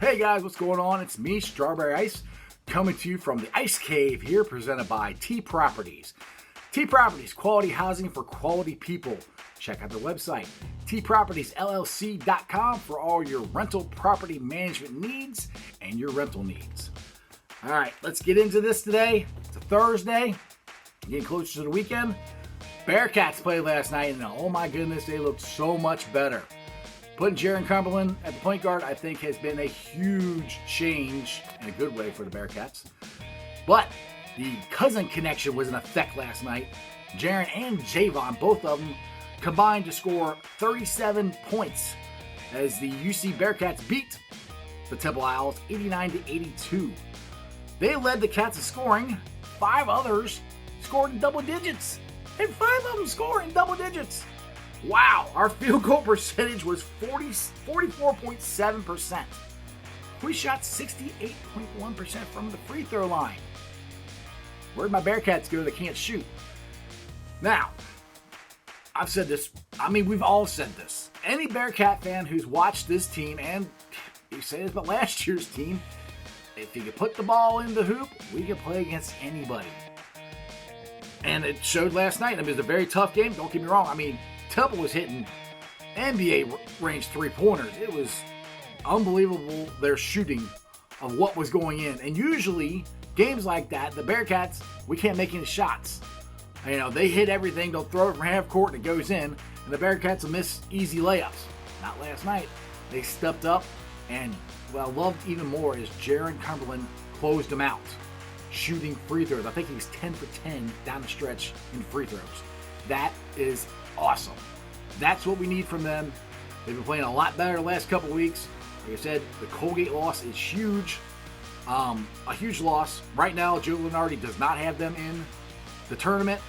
Hey guys, what's going on? It's me, Strawberry Ice, coming to you from the Ice Cave here, presented by T Properties. T Properties, quality housing for quality people. Check out their website, tpropertiesllc.com, for all your rental property management needs and your rental needs. All right, let's get into this today. It's a Thursday, getting closer to the weekend. Bearcats played last night, and oh my goodness, they looked so much better. Putting Jaron Cumberland at the point guard, I think, has been a huge change in a good way for the Bearcats. But the cousin connection was in effect last night. Jaron and Javon, both of them, combined to score 37 points as the UC Bearcats beat the Temple Owls 89-82. They led the Cats in scoring. 5 others scored in double digits. And 5 of them scored in double digits. Wow, our field goal percentage was 44.7%. We shot 68.1% from the free throw line. Where'd my Bearcats go that can't shoot? Now, I've said this. We've all said this. Any Bearcat fan who's watched this team, and you say this about last year's team, if you can put the ball in the hoop, we can play against anybody. And it showed last night. It was a very tough game. Don't get me wrong. Temple was hitting NBA range three-pointers. It was unbelievable, their shooting of what was going in. And usually, games like that, the Bearcats, we can't make any shots. They hit everything. They'll throw it from half court and it goes in. And the Bearcats will miss easy layups. Not last night. They stepped up. And what I loved even more is Jaron Cumberland closed them out, shooting free throws. I think he was 10 for 10 down the stretch in free throws. That is awesome. That's what we need from them. They've been playing a lot better the last couple weeks. Like I said, the Colgate loss is huge. A huge loss. Right now, Joe Lunardi does not have them in the tournament.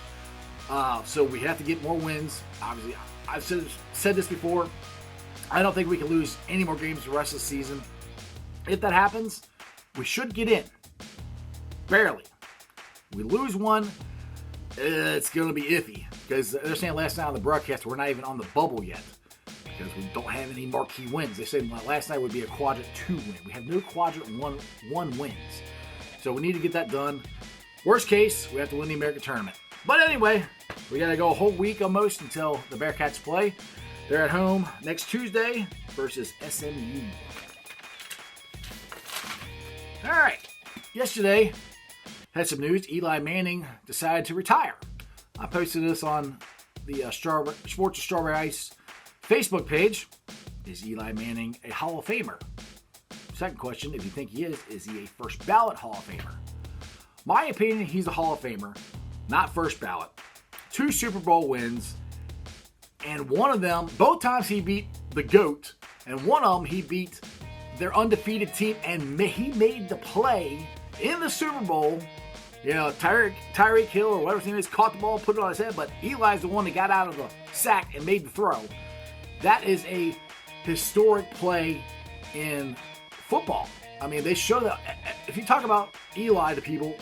So we have to get more wins. Obviously, I've said this before. I don't think we can lose any more games the rest of the season. If that happens, we should get in. Barely. We lose one, it's going to be iffy. Because they're saying last night on the broadcast we're not even on the bubble yet. Because we don't have any marquee wins. They said last night would be a quadrant 2 win. We have no quadrant 1 wins. So we need to get that done. Worst case, we have to win the American tournament. But anyway, we got to go a whole week almost until the Bearcats play. They're at home next Tuesday versus SMU. All right. Yesterday, had some news. Eli Manning decided to retire. I posted this on the Sports of Strawberry Ice Facebook page. Is Eli Manning a Hall of Famer? Second question, if you think he is he a first ballot Hall of Famer? My opinion, he's a Hall of Famer, not first ballot. 2 Super Bowl wins, and one of them, both times he beat the GOAT, and one of them he beat their undefeated team, and he made the play in the Super Bowl. Tyreek Hill or whatever his name is caught the ball, put it on his head, but Eli's the one that got out of the sack and made the throw. That is a historic play in football. They show that. If you talk about Eli to people,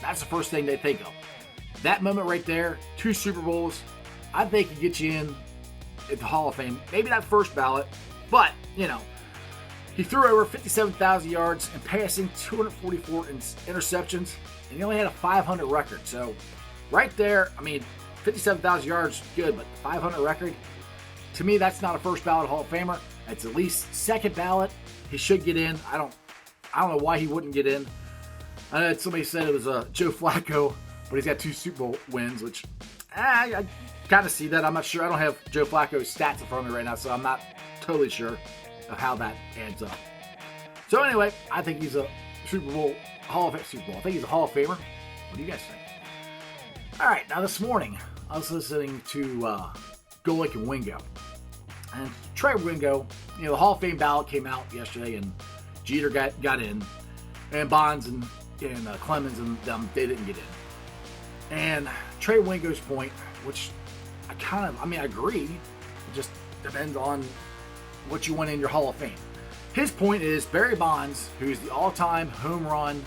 that's the first thing they think of. That moment right there, 2 Super Bowls, I think it gets you in at the Hall of Fame. Maybe not first ballot, but, he threw over 57,000 yards and passing 244 interceptions, and he only had a 500 record. So, right there, 57,000 yards, good, but 500 record, to me, that's not a first ballot Hall of Famer. That's at least second ballot. He should get in. I don't know why he wouldn't get in. I know somebody said it was Joe Flacco, but he's got 2 Super Bowl wins, which I kind of see that. I'm not sure. I don't have Joe Flacco's stats in front of me right now, so I'm not totally sure of how that adds up. So anyway, I think he's a Super Bowl Hall of Fame. I think he's a Hall of Famer. What do you guys think? All right, now this morning I was listening to Go Lake and Wingo, and Trey Wingo. The Hall of Fame ballot came out yesterday, and Jeter got in, and Bonds and Clemens and them, they didn't get in. And Trey Wingo's point, which I agree. It just depends on what you want in your Hall of Fame. His point is Barry Bonds, who's the all-time home run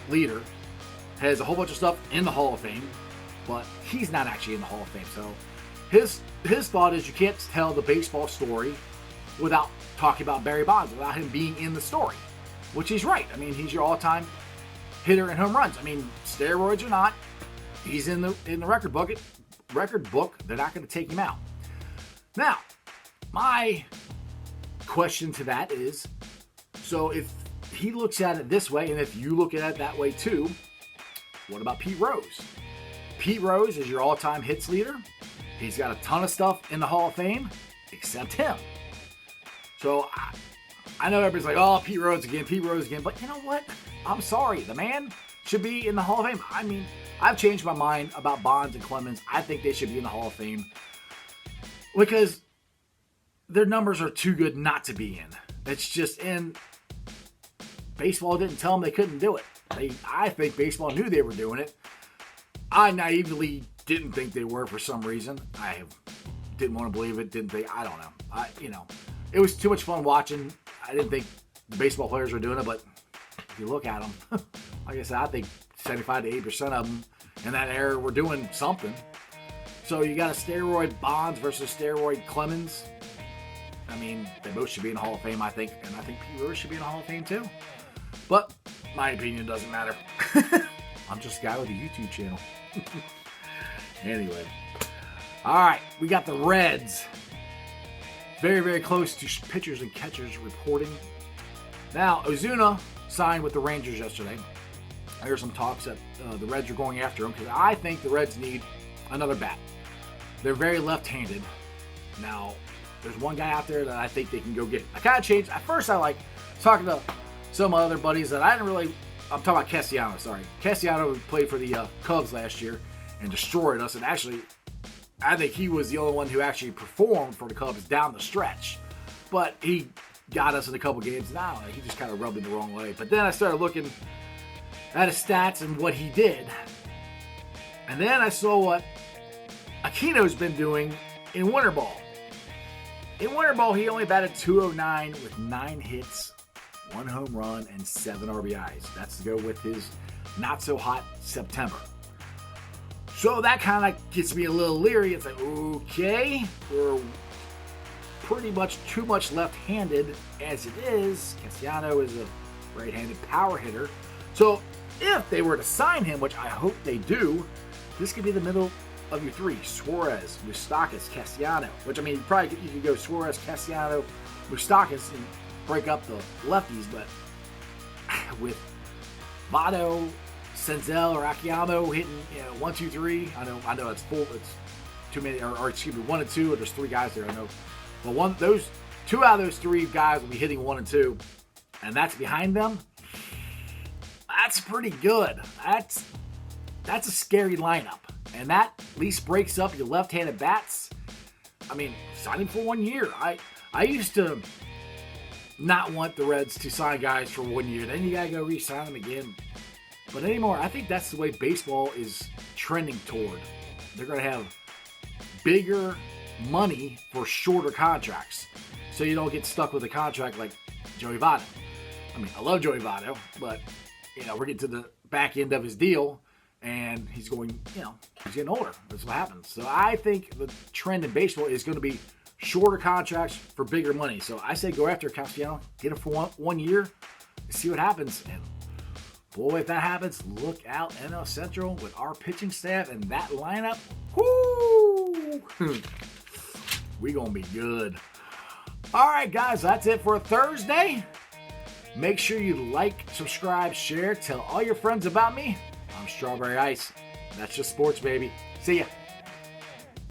leader, has a whole bunch of stuff in the Hall of Fame, but he's not actually in the Hall of Fame. So his thought is you can't tell the baseball story without talking about Barry Bonds without him being in the story, which he's right. I mean, he's your all-time hitter in home runs. I mean, steroids or not, he's in the record book. They're not going to take him out. Now, my question to that is, so if he looks at it this way, and if you look at it that way too, what about Pete Rose? Pete Rose is your all-time hits leader. He's got a ton of stuff in the Hall of Fame, except him. So I know everybody's like, oh, Pete Rose again. But you know what? I'm sorry. The man should be in the Hall of Fame. I mean, I've changed my mind about Bonds and Clemens. I think they should be in the Hall of Fame because their numbers are too good not to be in. It's just, and baseball didn't tell them they couldn't do it. I think baseball knew they were doing it. I naively didn't think they were for some reason. I didn't want to believe it. Didn't think. I don't know. It was too much fun watching. I didn't think the baseball players were doing it, but if you look at them, like I said, I think 75 to 80% of them in that era were doing something. So you got a steroid Bonds versus steroid Clemens. I mean, they both should be in the Hall of Fame, I think, and I think Pete Rose should be in the Hall of Fame too. But my opinion doesn't matter. I'm just a guy with a YouTube channel. Anyway. All right, we got the Reds. Very, very close to pitchers and catchers reporting. Now, Ozuna signed with the Rangers yesterday. There's some talks that the Reds are going after him because I think the Reds need another bat. They're very left-handed. Now, there's one guy out there that I think they can go get. I kind of changed. At first, I like talking to some of my other buddies that I didn't really. I'm talking about Castellanos, sorry. Castellanos played for the Cubs last year and destroyed us. And actually, I think he was the only one who actually performed for the Cubs down the stretch. But he got us in a couple games. And I don't know, he just kind of rubbed me the wrong way. But then I started looking at his stats and what he did. And then I saw what Aquino's been doing in winter ball. In winter ball, he only batted .209 with 9 hits, 1 home run, and 7 RBIs. That's to go with his not-so-hot September. So that kind of gets me a little leery. It's like, okay, we're pretty much too much left-handed as it is. Castellanos is a right-handed power hitter. So if they were to sign him, which I hope they do, this could be the middle of your three. Suarez, Moustakas, Castellanos. Which, I mean, you could go Suarez, Castellanos, Moustakas, and break up the lefties, but with Votto, Senzel, or Akiyama hitting 1, 2, 3, I know it's full. It's too many, or excuse me, 1 and 2. Or there's 3 guys there. I know, but 2 out of those 3 guys will be hitting 1 and 2, and that's behind them. That's pretty good. That's a scary lineup, and that at least breaks up your left-handed bats. I mean, signing for 1 year. I used to not want the Reds to sign guys for 1 year. Then you got to go re-sign them again. But anymore, I think that's the way baseball is trending toward. They're going to have bigger money for shorter contracts. So you don't get stuck with a contract like Joey Votto. I mean, I love Joey Votto, but, we're getting to the back end of his deal, and he's going, he's getting older. That's what happens. So I think the trend in baseball is going to be shorter contracts for bigger money. So I say go after Castellanos, get him for one year, and see what happens. And boy, if that happens, look out NL Central with our pitching staff and that lineup. Whoo! We gonna be good. All right, guys, that's it for Thursday. Make sure you like, subscribe, share, tell all your friends about me. I'm Strawberry Ice. That's just sports, baby. See ya.